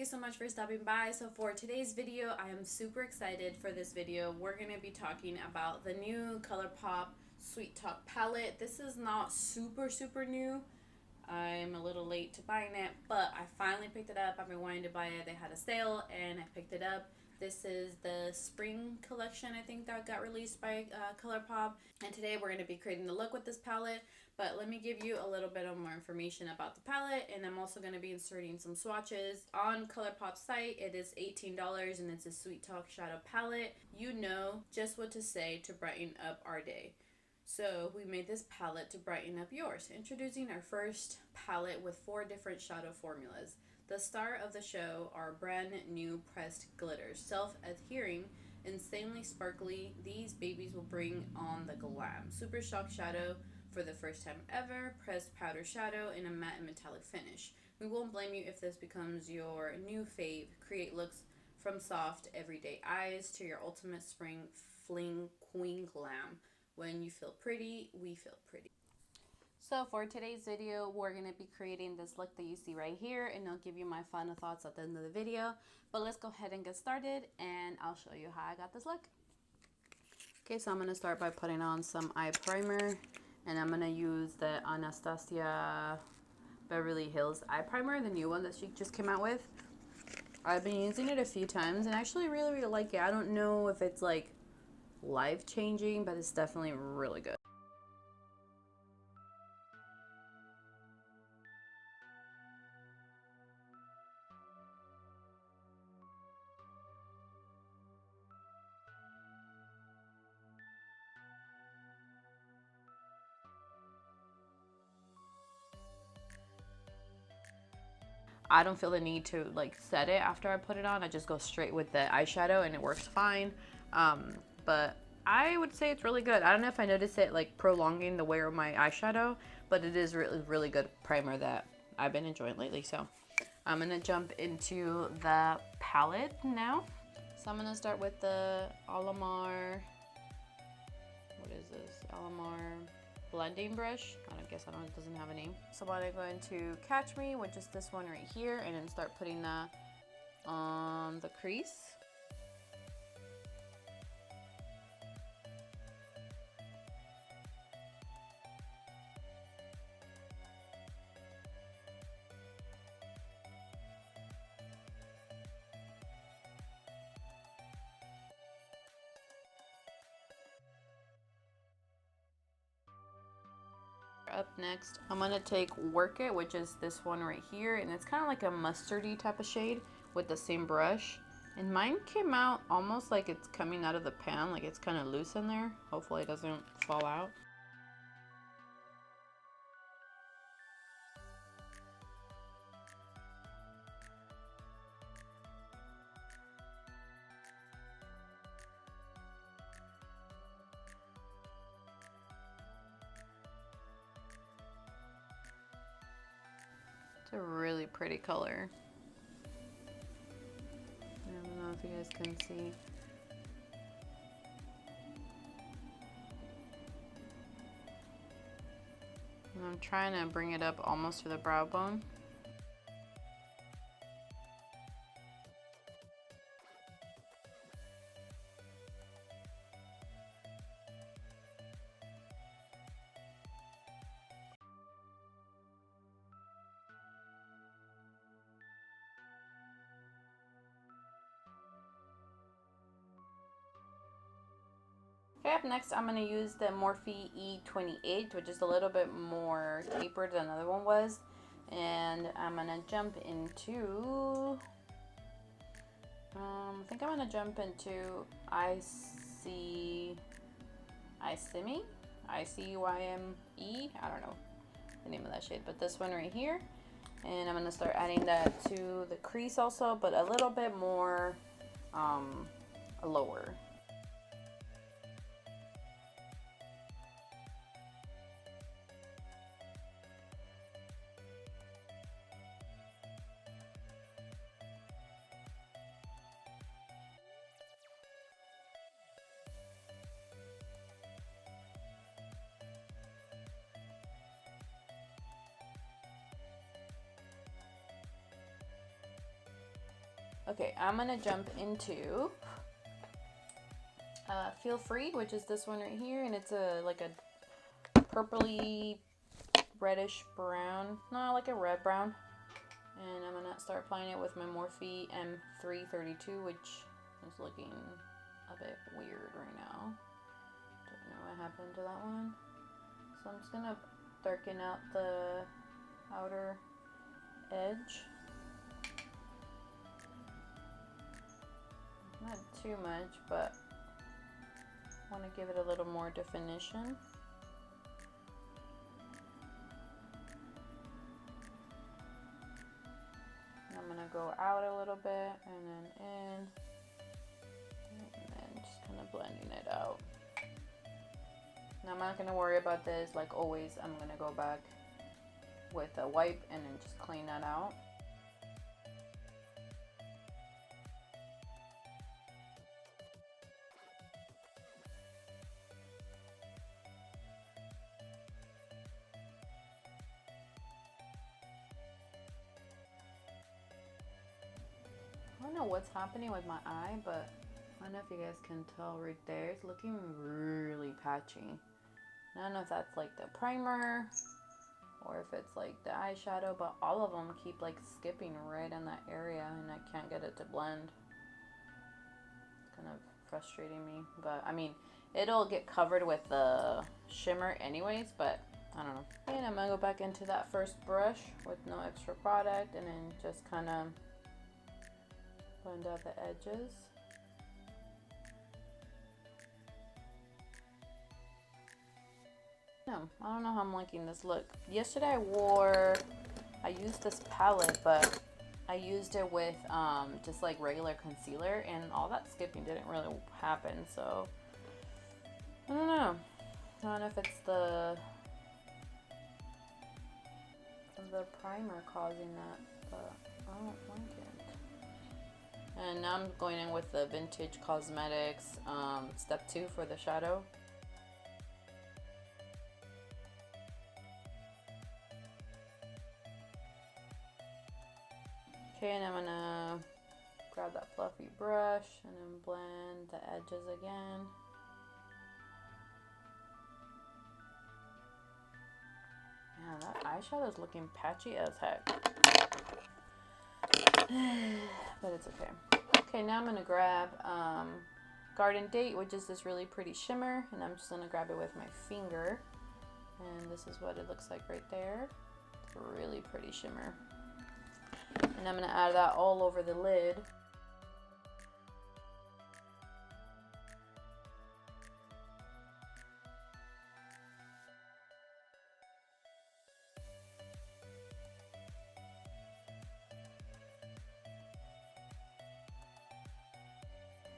you so much for stopping by. So for today's video, I am super excited for this video. We're going to be talking about the new Colourpop Sweet Talk palette. This is not super new. I'm a little late to buying it, but I finally picked it up. I've been wanting to buy it. They had a sale and I picked it up. This is the spring collection, I think, that got released by Colourpop. And today we're going to be creating the look with this palette. But let me give you a little bit of more information about the palette. And I'm also going to be inserting some swatches. On Colourpop's site, it is $18 and it's a Sweet Talk Shadow palette. You know just what to say to brighten up our day. So we made this palette to brighten up yours. Introducing our first palette with 4 different shadow formulas. The star of the show are brand new pressed glitters. Self-adhering, insanely sparkly, these babies will bring on the glam. Super Shock Shadow for the first time ever. Pressed powder shadow in a matte and metallic finish. We won't blame you if this becomes your new fave. Create looks from soft, everyday eyes to your ultimate spring fling queen glam. When you feel pretty, we feel pretty. So for today's video, we're going to be creating this look that you see right here, and I'll give you my final thoughts at the end of the video. But let's go ahead and get started, and I'll show you how I got this look. Okay, so I'm going to start by putting on some eye primer, and I'm going to use the Anastasia Beverly Hills eye primer, the new one that she just came out with. I've been using it a few times, and I actually really like it. I don't know if it's like life-changing, but it's definitely really good. I don't feel the need to like set it after I put it on. I just go straight with the eyeshadow and it works fine. But I would say it's really good. I don't know if I noticed it like prolonging the wear of my eyeshadow, but it is really good primer that I've been enjoying lately. So I'm gonna jump into the palette now. So I'm gonna start with the Alamar, what is this? Alamar blending brush. I don't, it doesn't have a name. So I'm going to Catch Me, which is this one right here, and then start putting that on the crease. Up next, I'm gonna take Work It, which is this one right here, and it's kind of like a mustardy type of shade with the same brush. And mine came out almost like it's coming out of the pan, like it's kind of loose in there. Hopefully it doesn't fall out. It's a really pretty color. I don't know if you guys can see. And I'm trying to bring it up almost to the brow bone. Okay, up next I'm going to use the Morphe E28, which is a little bit more tapered than the other one was. And I'm going to jump into, I think I'm going to jump into ICYME? I-C-Y-M-E? I don't know the name of that shade, but this one right here. And I'm going to start adding that to the crease also, but a little bit more lower. Okay, I'm gonna jump into Feel Free, which is this one right here, and it's like a purpley reddish brown, no, like a red brown. And I'm gonna start applying it with my Morphe M332, which is looking a bit weird right now. Don't know what happened to that one. So I'm just gonna darken out the outer edge. Not too much, but I want to give it a little more definition. And I'm gonna go out a little bit and then in, and then just kind of blending it out. Now I'm not gonna worry about this. Like always, I'm gonna go back with a wipe and then just clean that out. I don't know what's happening with my eye, but I don't know if you guys can tell right there. It's looking really patchy. I don't know if that's like the primer or if it's like the eyeshadow, but all of them keep like skipping right in that area and I can't get it to blend. It's kind of frustrating me, but I mean, it'll get covered with the shimmer anyways, but I don't know. And I'm gonna go back into that first brush with no extra product and then just kind of blend out the edges. No, I don't know how I'm liking this look. Yesterday I used this palette, but I used it with just like regular concealer and all that skipping didn't really happen, so I don't know. I don't know if it's the primer causing that, but I don't like it. And now I'm going in with the Vintage Cosmetics step 2 for the shadow. Okay, and I'm gonna grab that fluffy brush and then blend the edges again. Yeah, that eyeshadow is looking patchy as heck. But it's okay. Okay, now I'm gonna grab Garden Date, which is this really pretty shimmer, and I'm just gonna grab it with my finger. And this is what it looks like right there. It's a really pretty shimmer. And I'm gonna add that all over the lid.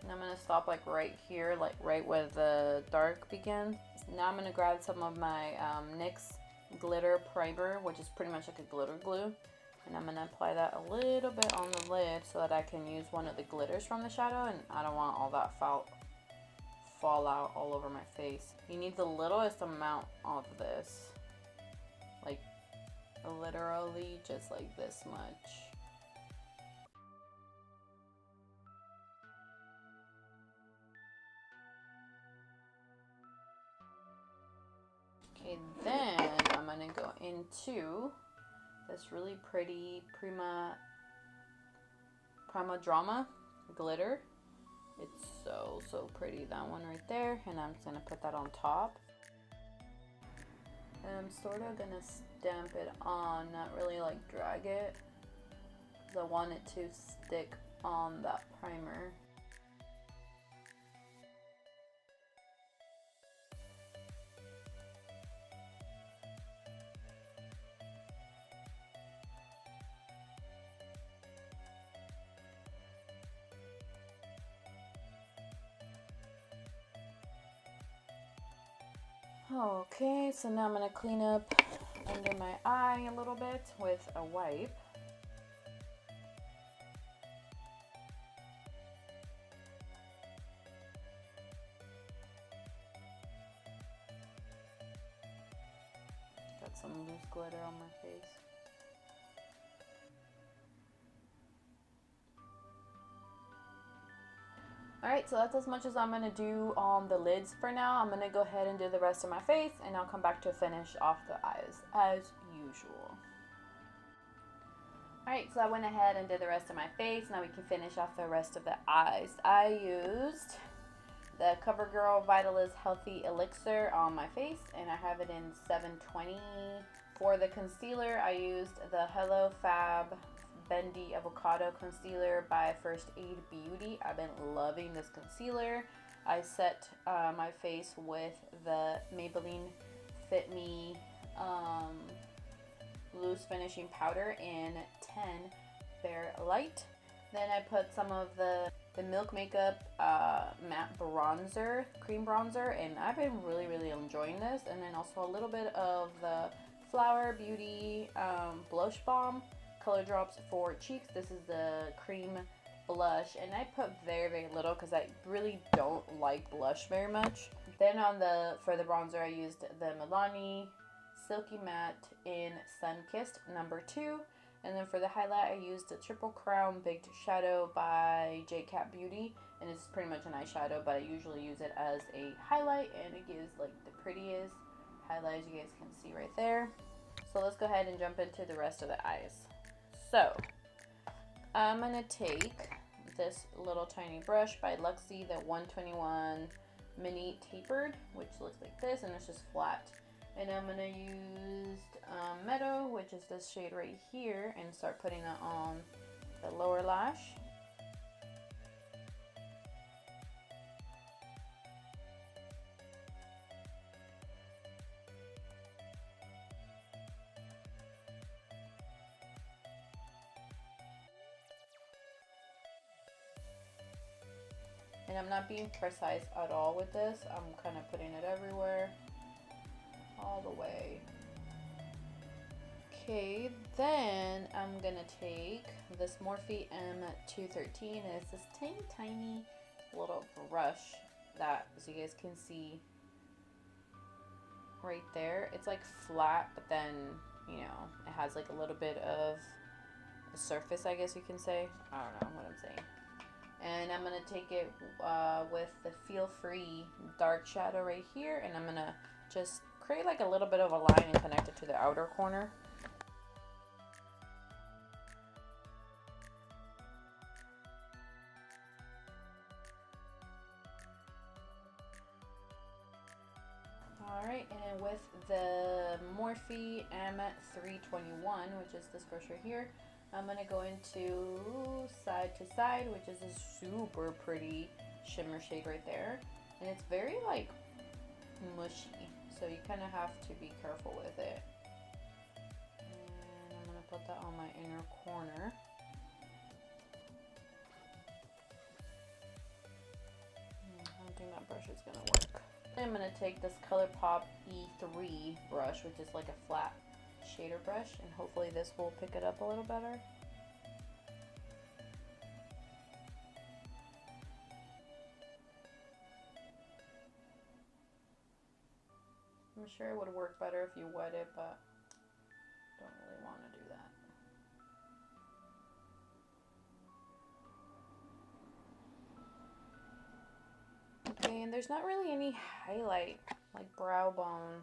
And I'm gonna stop like right here, like right where the dark begins. Now I'm gonna grab some of my NYX glitter primer, which is pretty much like a glitter glue. And I'm gonna apply that a little bit on the lid so that I can use one of the glitters from the shadow, and I don't want all that fall out all over my face. You need the littlest amount of this. Like literally just like this much. Okay, then I'm gonna go into this really pretty Prima Drama glitter. It's so pretty, that one right there, and I'm just gonna put that on top. And I'm sort of gonna stamp it on, not really like drag it, because I want it to stick on that primer. Okay, so now I'm going to clean up under my eye a little bit with a wipe. Got some loose glitter on my face. Alright, so that's as much as I'm going to do on the lids for now. I'm going to go ahead and do the rest of my face, and I'll come back to finish off the eyes as usual. Alright, so I went ahead and did the rest of my face. Now we can finish off the rest of the eyes. I used the CoverGirl Vitalize Healthy Elixir on my face, and I have it in 720. For the concealer, I used the Hello Fab Bendy Avocado Concealer by First Aid Beauty. I've been loving this concealer. I set my face with the Maybelline Fit Me loose finishing powder in 10 Bare Light. Then I put some of the Milk Makeup matte bronzer, cream bronzer, and I've been really enjoying this. And then also a little bit of the Flower Beauty blush balm color drops for cheeks. This is the cream blush, and I put very little because I really don't like blush very much. Then for the bronzer, I used the Milani Silky Matte in Sun Kissed number 2. And then for the highlight, I used the Triple Crown Baked Shadow by PitucaBeauty, and it's pretty much an eyeshadow, but I usually use it as a highlight, and it gives like the prettiest highlight, as you guys can see right there. So let's go ahead and jump into the rest of the eyes. So I'm gonna take this little tiny brush by Luxie, the 121 Mini Tapered, which looks like this, and it's just flat. And I'm gonna use Meadow, which is this shade right here, and start putting it on the lower lash. And I'm not being precise at all with this. I'm kind of putting it everywhere, all the way. Okay, then I'm gonna take this Morphe M213, and it's this tiny little brush that, as you guys can see right there, it's like flat, but then, you know, it has like a little bit of a surface, I guess you can say. I don't know what I'm saying. And I'm going to take it with the Feel Free dark shadow right here, and I'm going to just create like a little bit of a line and connect it to the outer corner. Alright, and with the Morphe M321, which is this brush right here, I'm going to go into Side to Side, which is a super pretty shimmer shade right there. And it's very like mushy, so you kind of have to be careful with it. And I'm going to put that on my inner corner. I don't think that brush is going to work. I'm going to take this Colourpop E3 brush, which is like a flat shader brush, and hopefully this will pick it up a little better. I'm sure it would work better if you wet it, but don't really want to do that. Okay, and there's not really any highlight, like brow bone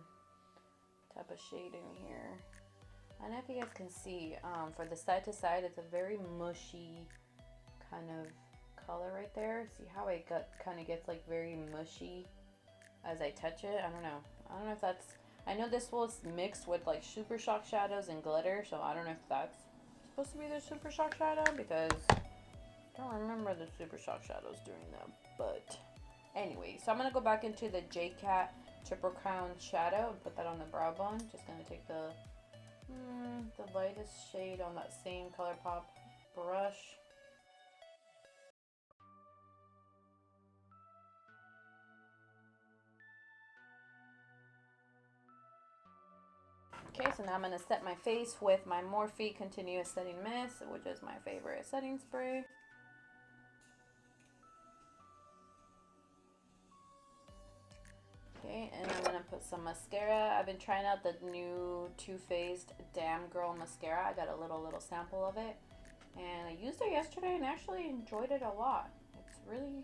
type of shade in here. I don't know if you guys can see, for the Side to Side, it's a very mushy kind of color right there. See how it kind of gets like very mushy as I touch it? I don't know if that's, I know this was mixed with like Super Shock shadows and glitter, so I don't know if that's supposed to be the Super Shock shadow, because I don't remember the Super Shock shadows doing that. But anyway, so I'm going to go back into the J-Cat Triple Crown shadow and put that on the brow bone. Just going to take the lightest shade on that same Colourpop brush. Okay, so now I'm going to set my face with my Morphe Continuous Setting Mist, which is my favorite setting spray. Okay, and I'm going to put some mascara. I've been trying out the new Too Faced Damn Girl mascara. I got a little sample of it, and I used it yesterday and actually enjoyed it a lot. It's really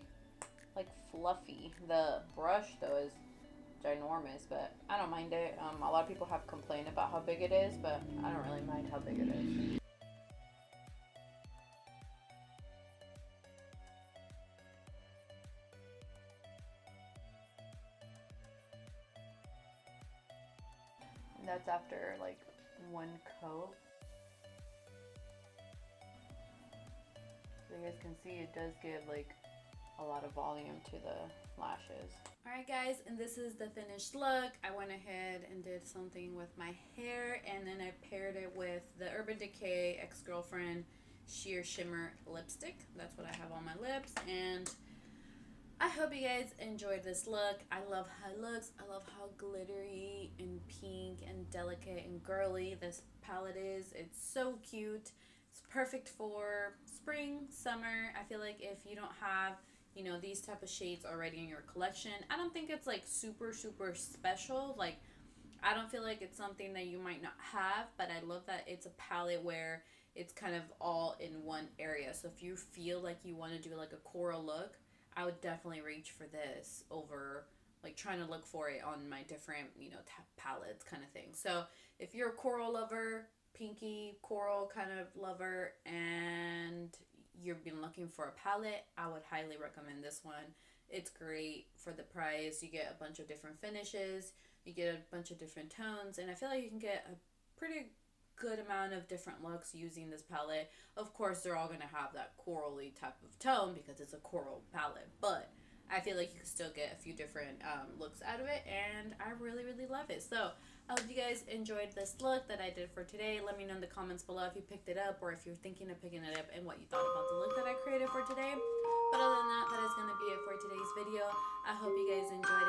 like fluffy. The brush though is ginormous, but I don't mind it. A lot of people have complained about how big it is, but I don't really mind how big it is. And that's after like one coat. So you guys can see it does give like a lot of volume to the lashes. Alright guys, and this is the finished look. I went ahead and did something with my hair, and then I paired it with the Urban Decay Ex-Girlfriend Sheer Shimmer Lipstick. That's what I have on my lips, and I hope you guys enjoyed this look. I love how it looks. I love how glittery and pink and delicate and girly this palette is. It's so cute. It's perfect for spring, summer. I feel like if you don't have, you know, these type of shades already in your collection, I don't think it's like super special. Like, I don't feel like it's something that you might not have, but I love that it's a palette where it's kind of all in one area. So if you feel like you want to do like a coral look, I would definitely reach for this over like trying to look for it on my different, you know, palettes kind of thing. So if you're a coral lover, pinky coral kind of lover, and you've been looking for a palette, I would highly recommend this one. It's great for the price. You get a bunch of different finishes, you get a bunch of different tones, and I feel like you can get a pretty good amount of different looks using this palette. Of course, they're all going to have that corally type of tone because it's a coral palette, but I feel like you can still get a few different looks out of it, and I really love it. So I hope you guys enjoyed this look that I did for today. Let me know in the comments below if you picked it up or if you're thinking of picking it up and what you thought about the look that I created for today. But other than that, that is going to be it for today's video. I hope you guys enjoyed it.